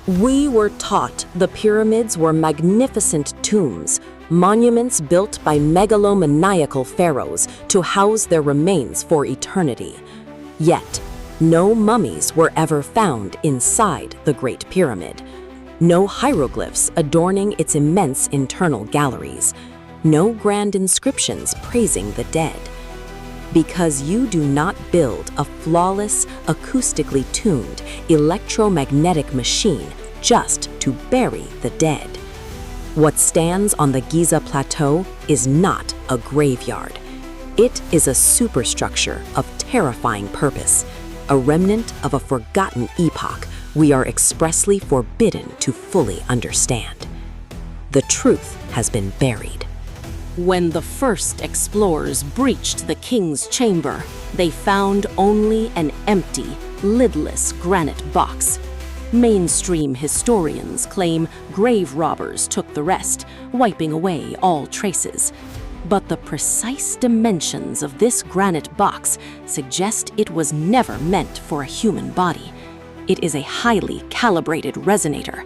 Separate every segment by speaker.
Speaker 1: We were taught the pyramids were magnificent tombs, monuments built by megalomaniacal pharaohs to house their remains for eternity. Yet, no mummies were ever found inside the Great Pyramid. No hieroglyphs adorning its immense internal galleries. No grand inscriptions praising the dead. Because you do not build a flawless, acoustically tuned, electromagnetic machine just to bury the dead. What stands on the Giza Plateau is not a graveyard. It is a superstructure of terrifying purpose, a remnant of a forgotten epoch we are expressly forbidden to fully understand. The truth has been buried. When the first explorers breached the king's chamber, they found only an empty, lidless granite box. Mainstream historians claim grave robbers took the rest, wiping away all traces. But the precise dimensions of this granite box suggest it was never meant for a human body. It is a highly calibrated resonator.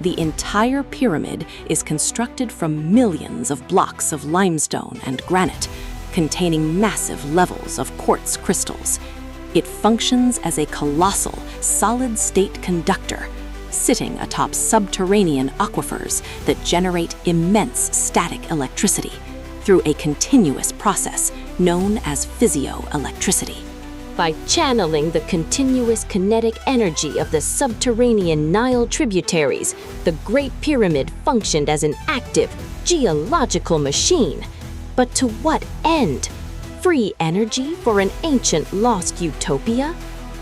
Speaker 1: The entire pyramid is constructed from millions of blocks of limestone and granite, containing massive levels of quartz crystals. It functions as a colossal, solid-state conductor, sitting atop subterranean aquifers that generate immense static electricity through a continuous process known as physioelectricity. By channeling the continuous kinetic energy of the subterranean Nile tributaries, the Great Pyramid functioned as an active, geological machine. But to what end? Free energy for an ancient lost utopia?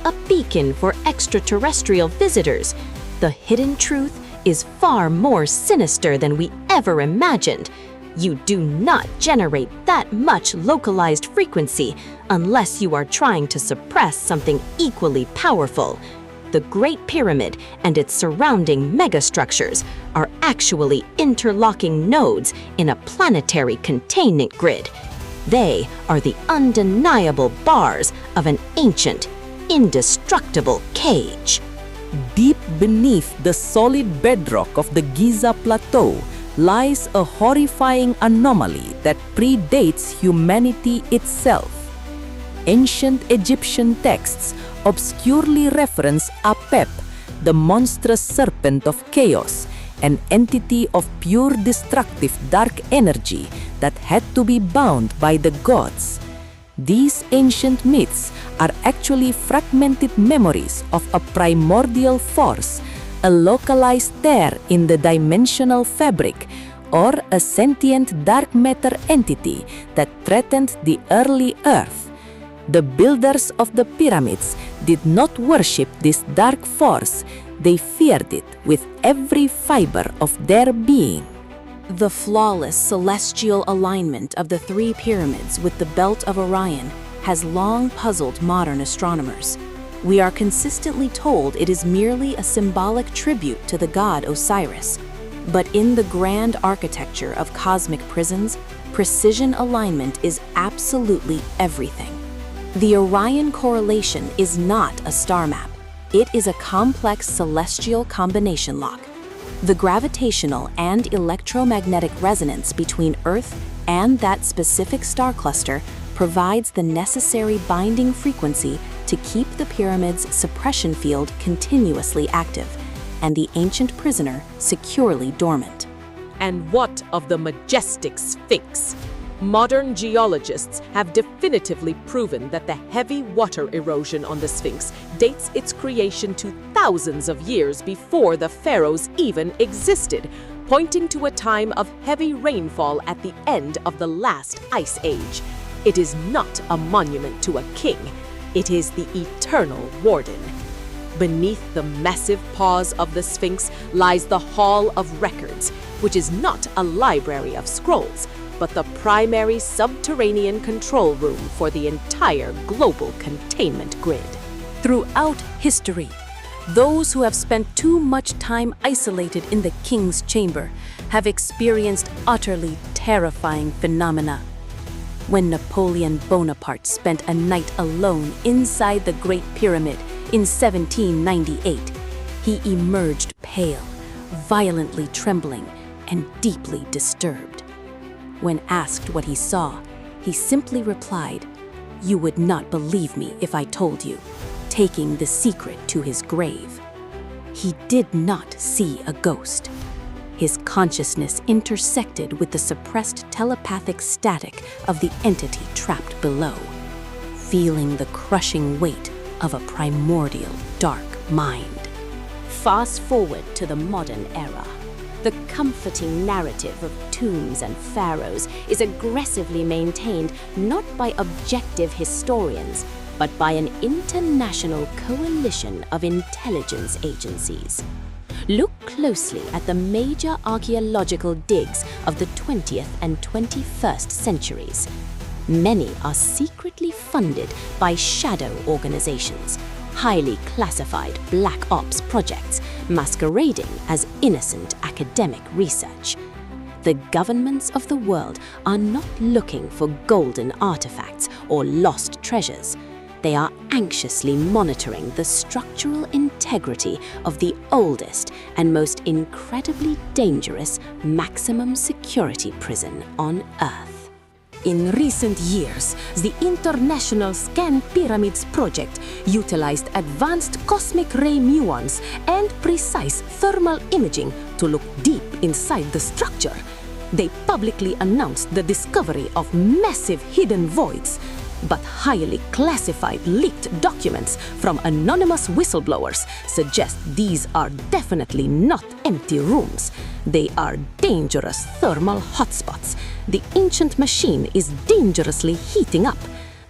Speaker 1: A beacon for extraterrestrial visitors? The hidden truth is far more sinister than we ever imagined. You do not generate that much localized frequency unless you are trying to suppress something equally powerful. The Great Pyramid and its surrounding megastructures are actually interlocking nodes in a planetary containment grid. They are the undeniable bars of an ancient, indestructible cage.
Speaker 2: Deep beneath the solid bedrock of the Giza Plateau lies a horrifying anomaly that predates humanity itself. Ancient Egyptian texts obscurely reference Apep, the monstrous serpent of chaos, an entity of pure destructive dark energy that had to be bound by the gods. These ancient myths are actually fragmented memories of a primordial force, a localized tear in the dimensional fabric, or a sentient dark matter entity that threatened the early Earth. The builders of the pyramids did not worship this dark force, they feared it with every fiber of their being.
Speaker 1: The flawless celestial alignment of the three pyramids with the Belt of Orion has long puzzled modern astronomers. We are consistently told it is merely a symbolic tribute to the god Osiris. But in the grand architecture of cosmic prisons, precision alignment is absolutely everything. The Orion correlation is not a star map. It is a complex celestial combination lock. The gravitational and electromagnetic resonance between Earth and that specific star cluster provides the necessary binding frequency to keep the pyramid's suppression field continuously active and the ancient prisoner securely dormant.
Speaker 3: And what of the majestic Sphinx? Modern geologists have definitively proven that the heavy water erosion on the Sphinx dates its creation to thousands of years before the pharaohs even existed, pointing to a time of heavy rainfall at the end of the last ice age. It is not a monument to a king. It is the eternal warden. Beneath the massive paws of the Sphinx lies the Hall of Records, which is not a library of scrolls, but the primary subterranean control room for the entire global containment grid.
Speaker 1: Throughout history, those who have spent too much time isolated in the king's chamber have experienced utterly terrifying phenomena. When Napoleon Bonaparte spent a night alone inside the Great Pyramid in 1798, he emerged
Speaker 4: pale, violently trembling, and deeply disturbed. When asked what he saw, he simply replied, "You would not believe me if I told you," taking the secret to his grave. He did not see a ghost. His consciousness intersected with the suppressed telepathic static of the entity trapped below, feeling the crushing weight of a primordial dark mind.
Speaker 5: Fast forward to the modern era. The comforting narrative of tombs and pharaohs is aggressively maintained not by objective historians, but by an international coalition of intelligence agencies. Look closely at the major archaeological digs of the 20th and 21st centuries. Many are secretly funded by shadow organizations, highly classified black ops projects masquerading as innocent academic research. The governments of the world are not looking for golden artifacts or lost treasures. They are anxiously monitoring the structural integrity of the oldest and most incredibly dangerous maximum security prison on Earth.
Speaker 4: In recent years, the International Scan Pyramids project utilized advanced cosmic ray muons and precise thermal imaging to look deep inside the structure. They publicly announced the discovery of massive hidden voids, but highly classified leaked documents from anonymous whistleblowers suggest these are definitely not empty rooms. They are dangerous thermal hotspots. The ancient machine is dangerously heating up.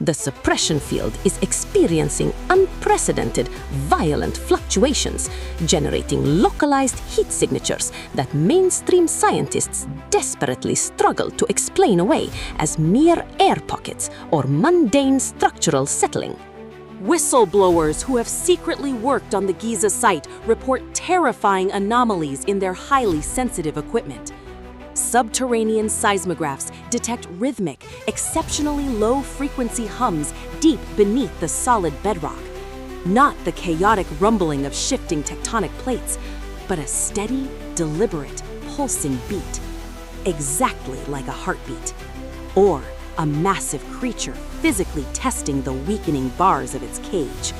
Speaker 4: The suppression field is experiencing unprecedented, violent fluctuations, generating localized heat signatures that mainstream scientists desperately struggle to explain away as mere air pockets or mundane structural settling.
Speaker 6: Whistleblowers who have secretly worked on the Giza site report terrifying anomalies in their highly sensitive equipment. Subterranean seismographs detect rhythmic, exceptionally low-frequency hums deep beneath the solid bedrock. Not the chaotic rumbling of shifting tectonic plates, but a steady, deliberate, pulsing beat, exactly like a heartbeat. Or a massive creature physically testing the weakening bars of its cage.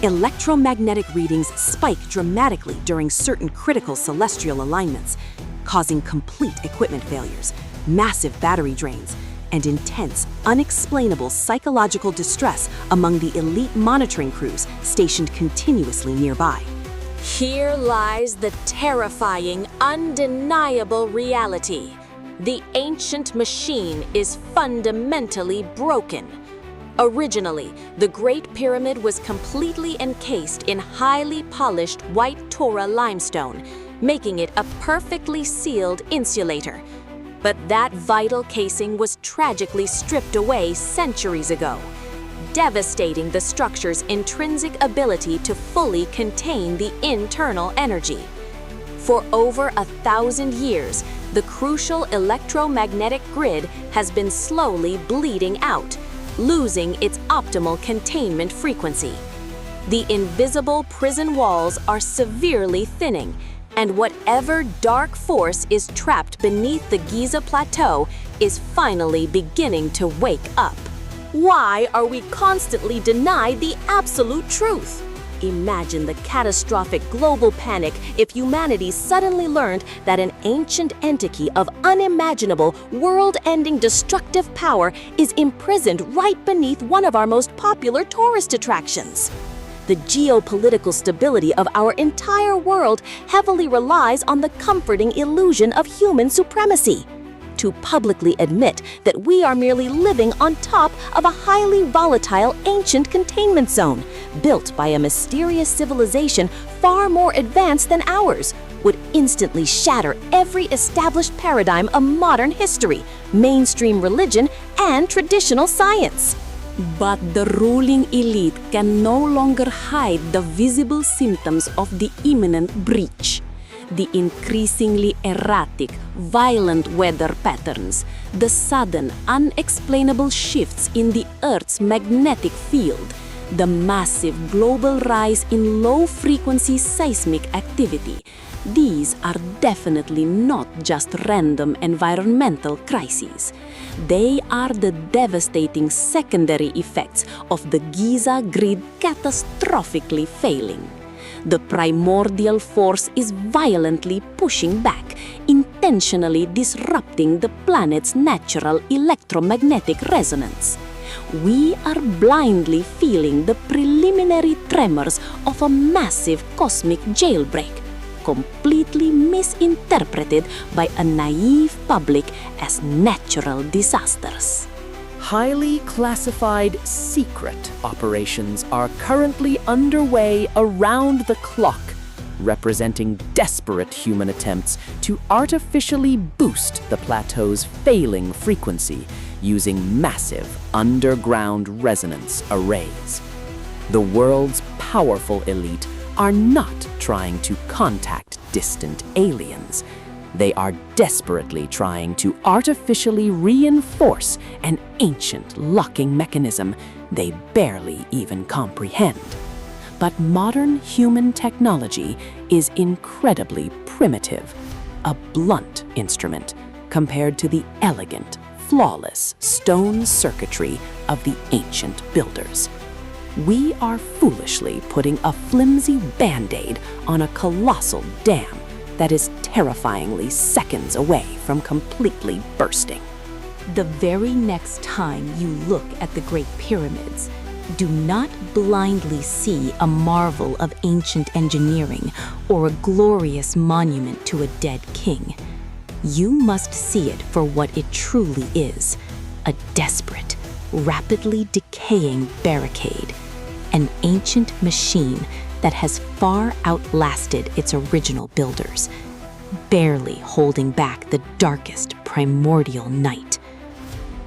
Speaker 6: Electromagnetic readings spike dramatically during certain critical celestial alignments, causing complete equipment failures, massive battery drains, and intense, unexplainable psychological distress among the elite monitoring crews stationed continuously nearby.
Speaker 5: Here lies the terrifying, undeniable reality. The ancient machine is fundamentally broken. Originally, the Great Pyramid was completely encased in highly polished white Torah limestone, making it a perfectly sealed insulator. But that vital casing was tragically stripped away centuries ago, devastating the structure's intrinsic ability to fully contain the internal energy. For over 1,000 years, the crucial electromagnetic grid has been slowly bleeding out, losing its optimal containment frequency. The invisible prison walls are severely thinning, and whatever dark force is trapped beneath the Giza Plateau is finally beginning to wake up. Why are we constantly denied the absolute truth? Imagine the catastrophic global panic if humanity suddenly learned that an ancient entity of unimaginable, world-ending destructive power is imprisoned right beneath one of our most popular tourist attractions. The geopolitical stability of our entire world heavily relies on the comforting illusion of human supremacy. To publicly admit that we are merely living on top of a highly volatile ancient containment zone, built by a mysterious civilization far more advanced than ours, would instantly shatter every established paradigm of modern history, mainstream religion, and traditional science.
Speaker 4: But the ruling elite can no longer hide the visible symptoms of the imminent breach. The increasingly erratic, violent weather patterns, the sudden, unexplainable shifts in the Earth's magnetic field, the massive global rise in low-frequency seismic activity. These are definitely not just random environmental crises. They are the devastating secondary effects of the Giza grid catastrophically failing. The primordial force is violently pushing back, intentionally disrupting the planet's natural electromagnetic resonance. We are blindly feeling the preliminary tremors of a massive cosmic jailbreak, completely misinterpreted by a naive public as natural disasters.
Speaker 2: Highly classified secret operations are currently underway around the clock, representing desperate human attempts to artificially boost the plateau's failing frequency using massive underground resonance arrays. The world's powerful elite are not trying to contact distant aliens. They are desperately trying to artificially reinforce an ancient locking mechanism they barely even comprehend. But modern human technology is incredibly primitive, a blunt instrument compared to the elegant, flawless stone circuitry of the ancient builders. We are foolishly putting a flimsy band-aid on a colossal dam that is terrifyingly seconds away from completely bursting.
Speaker 4: The very next time you look at the Great Pyramids, do not blindly see a marvel of ancient engineering or a glorious monument to a dead king. You must see it for what it truly is, a desperate, rapidly decaying barricade, an ancient machine that has far outlasted its original builders, barely holding back the darkest primordial night.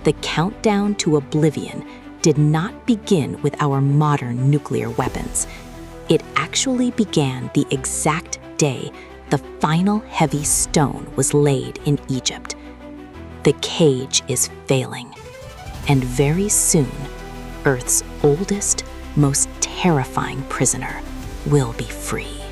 Speaker 4: The countdown to oblivion did not begin with our modern nuclear weapons. It actually began the exact day the final heavy stone was laid in Egypt. The cage is failing, and very soon, Earth's oldest, most terrifying prisoner will be free.